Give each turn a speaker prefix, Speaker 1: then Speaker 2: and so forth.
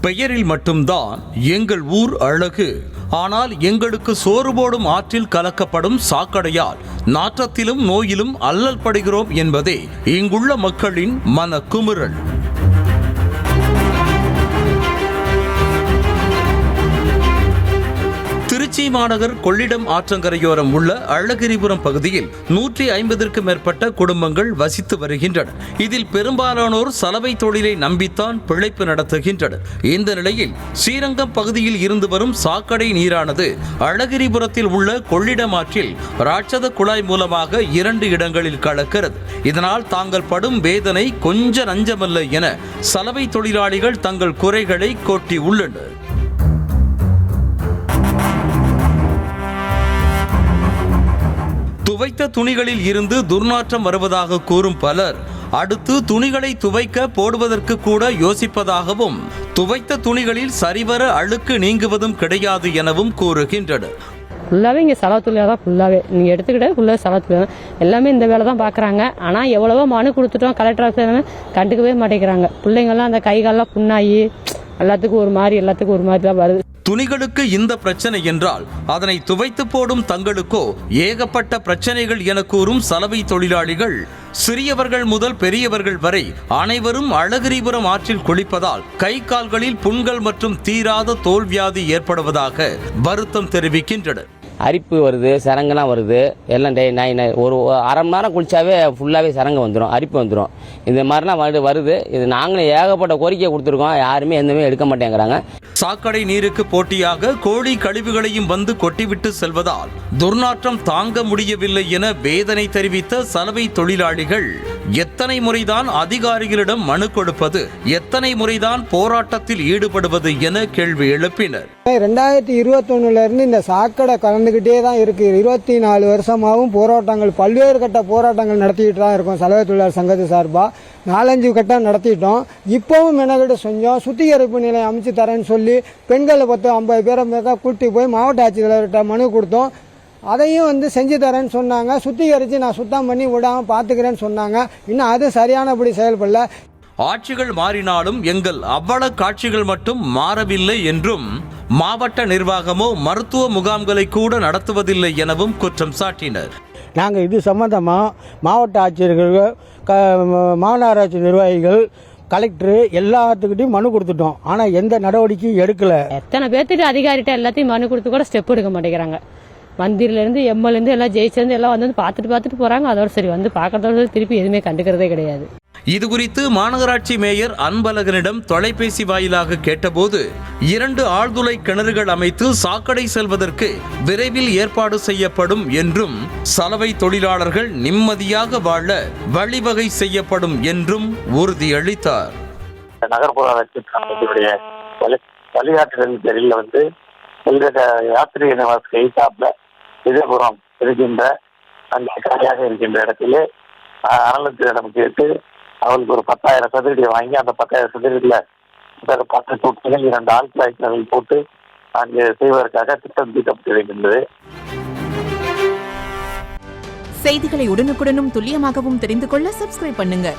Speaker 1: பெயரில் மட்டும்தான் எங்கள் ஊர் அழகு, ஆனால் எங்களுக்கு சோறு போடும் ஆற்றில் கலக்கப்படும் சாக்கடையால் நாற்றத்திலும் நோயிலும் அல்லல் படுகிறோம் என்பதே இங்குள்ள மக்களின் மனக்குமுறல். திருச்சி மாநகர் கொள்ளிடம் ஆற்றங்கரையோரம் உள்ள அழகிரிபுரம் பகுதியில் 150க்கும் மேற்பட்ட குடும்பங்கள் வசித்து வருகின்றன. இதில் பெரும்பாலானோர் சலவை தொழிலை நம்பித்தான் பிழைப்பு நடத்துகின்றனர். இந்த நிலையில் ஸ்ரீரங்கம் பகுதியில் இருந்து வரும் சாக்கடை நீரானது அழகிரிபுரத்தில் உள்ள கொள்ளிடம் ஆற்றில் ராட்சத குழாய் மூலமாக 2 இடங்களில் கலக்கிறது. இதனால் தாங்கள் படும் வேதனை கொஞ்ச நஞ்சமல்ல என சலவை தொழிலாளிகள் தங்கள் குறைகளை கொட்டி உள்ளனர். துவைத்த துணிகளில் இருந்து துர்நாற்றம் வருவதாக கூறும் பலர் அடுத்து துணிகளை துவைக்க போடுவதற்கு கூட யோசிப்பதாகவும், துவைத்த துணிகளில் சரிவர அழுக்கு நீங்குவதும் கிடையாது எனவும் கூறுகின்றனர்.
Speaker 2: ஃபுல்லாகவே இங்கே சலவத்துலையாக தான் ஃபுல்லாகவே நீங்கள் எடுத்துக்கிட்ட ஃபுல்லாக சலவத்துல எல்லாமே இந்த வேலை தான் பார்க்குறாங்க. ஆனால் எவ்வளவோ மனு கொடுத்துட்டோம், கலெக்டர் ஆஃபீஸ் கண்டுக்கவே மாட்டேங்கிறாங்க. பிள்ளைங்கள்லாம் அந்த கைகாலெலாம் புண்ணாகி எல்லாத்துக்கும் ஒரு மாதிரி தான் வருது.
Speaker 1: துணிகளுக்கு இந்த பிரச்சனை என்றால் அதனை துவைத்து போடும் தங்களுக்கோ ஏகப்பட்ட பிரச்சனைகள் என கூறும் சலவை தொழிலாளிகள், சிறியவர்கள் முதல் பெரியவர்கள் வரை அனைவரும் அழகிரிபுரம் ஆற்றில் குளிப்பதால் கை கால்களில் புண்கள் மற்றும் தீராத தோல்வியாதி ஏற்படுவதாக வருத்தம் தெரிவிக்கின்றனர்.
Speaker 3: அரிப்பு வருது, சரங்கெல்லாம் வருது. எல்லாம் ஒரு அரை மணி நேரம் குளிச்சாவே ஃபுல்லாகவே சரங்கு வந்துடும், அரிப்பு வந்துடும். இந்த மாதிரிலாம் வருது. இது நாங்களும் ஏகப்பட்ட கோரிக்கை கொடுத்துருக்கோம், யாருமே எதுவுமே எடுக்க மாட்டேங்கிறாங்க.
Speaker 1: சாக்கடை நீருக்கு போட்டியாக கோழி கழிவுகளையும் வந்து கொட்டிவிட்டு செல்வதால் துர்நாற்றம் தாங்க முடியவில்லை என வேதனை தெரிவித்த சலவை தொழிலாளிகள், எத்தனை முறைதான் அதிகாரிகளிடம் மனு கொடுப்பது, எத்தனை முறைதான் போராட்டத்தில் ஈடுபடுவது என கேள்வி எழுப்பினர்.
Speaker 4: 2021 இருந்து இந்த சாக்கடை கலந்துகிட்டே தான் இருக்கு. 24 வருஷமாகவும் போராட்டங்கள், பல்வேறு கட்ட போராட்டங்கள் நடத்திக்கிட்டு தான் இருக்கோம். சலவை தொழிலாளர் சங்கத்து சார்பாக 4-5 கட்டம் நடத்திட்டோம். இப்பவும் மெனக்கிட்ட செஞ்சோம். சுத்திகரிப்பு நிலையம் அமைச்சு தரேன்னு சொல்லி பெண்களை 10-50 பேரை கூட்டி போய் மாவட்ட ஆட்சித்தலைவர்கிட்ட மனு கொடுத்தோம். அதையும் செஞ்சு தரேன்னு சொன்னாங்க. சுத்திகரித்து நான் சுத்தம் பண்ணி விடாமல் பார்த்துக்கிறேன்னு சொன்னாங்க. இன்னும் அது சரியானபடி செயல்படல.
Speaker 1: ஆட்சிகள் மாறினாலும் எங்கள் அவ்வள காட்சிகள் மட்டும் மாறவில்லை என்றும், மாவட்ட நிர்வாகமோ மருத்துவ முகாம்களை கூட நடத்துவதில்லை எனவும் குற்றம் சாட்டினர்.
Speaker 4: நாங்கள் இது சம்பந்தமாக மாவட்ட ஆட்சியர்கள், மாநகராட்சி நிர்வாகிகள், கலெக்டர் எல்லாத்துக்கிட்டையும் மனு கொடுத்துட்டோம். ஆனால் எந்த நடவடிக்கையும் எடுக்கல.
Speaker 2: எத்தனை பேர்த்துக்கு அதிகாரிகிட்ட எல்லாத்தையும் மனு கொடுத்து கூட ஸ்டெப் எடுக்க மாட்டேங்கிறாங்க. மந்திரிலேருந்து எம்எல்ஏருந்து எல்லாம் ஜெயிச்சிருந்து எல்லாம் வந்து பார்த்துட்டு போகிறாங்க. அதோட சரி வந்து பார்க்கறதோட திருப்பி எதுவுமே கண்டுக்கிறதே கிடையாது.
Speaker 1: இது குறித்து மாநகராட்சி மேயர் அன்பழகனிடம் தொலைபேசி வாயிலாக கேட்டபோது 2 ஆழ்துளை கிணறுகள் அமைத்து சாக்கடை செல்வதற்கு விரைவில் ஏற்பாடு செய்யப்படும் என்றும், சலவை தொழிலாளர்கள் நிம்மதியாக வாழ வழிவகை செய்யப்படும் என்றும் உறுதியளித்தார்.
Speaker 5: நகர்ப்புற வழிகாட்டுதல் பேரில் யாத்திரை நிவாஸ் விஜயபுரம் இருக்கின்ற அந்த கரையாக இருக்கின்ற இடத்திலே அறநிலையத்திடம் கேட்டு அவளுக்கு ஒரு 10,000 சதுரடி வாங்கி அந்த 10,000 சதுரடியில் 10 தொட்டிகள் 2 ஆழ்குழாய் போட்டு அங்கே செய்வதற்காக திட்டம் தீட்டப்பட்டிருக்கின்றது.
Speaker 6: செய்திகளை உடனுக்குடனும் துல்லியமாகவும் தெரிந்து கொள்ள சப்ஸ்கிரைப் பண்ணுங்க.